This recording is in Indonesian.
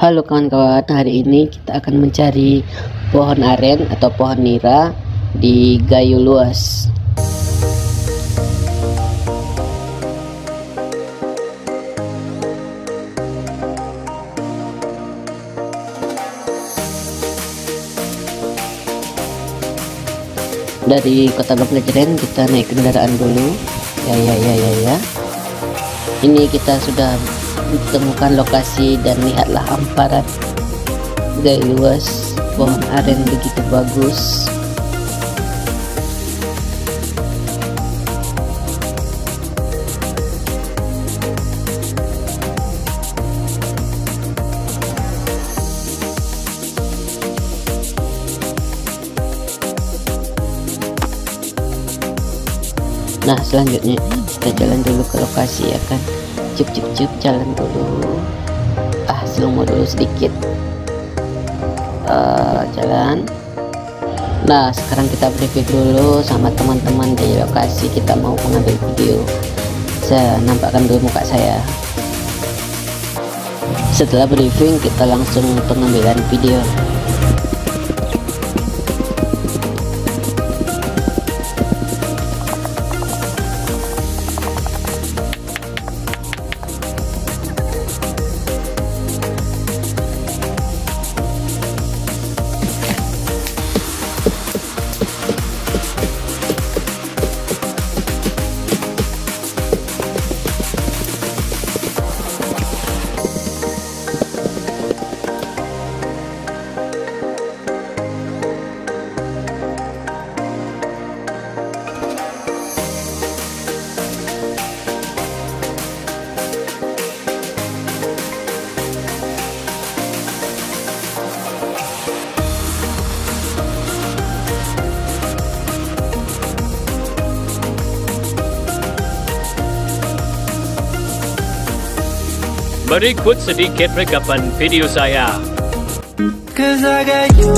Halo kawan-kawan, hari ini kita akan mencari pohon aren atau pohon nira di Gayo Luas. Dari Kota Bangkejeren kita naik kendaraan dulu. Ya. Ini kita sudah temukan lokasi dan lihatlah hamparan Gayo Luas, pohon aren begitu bagus. Nah, selanjutnya kita jalan dulu ke lokasi, ya kan. Cup jalan dulu. Slow-mo dulu sedikit. Jalan. Nah, sekarang kita briefing dulu sama teman-teman di lokasi. Kita mau mengambil video. Saya nampakkan dulu muka saya. Setelah briefing, kita langsung pengambilan video. Berikut sedikit rekapan video saya. 'Cause I got you.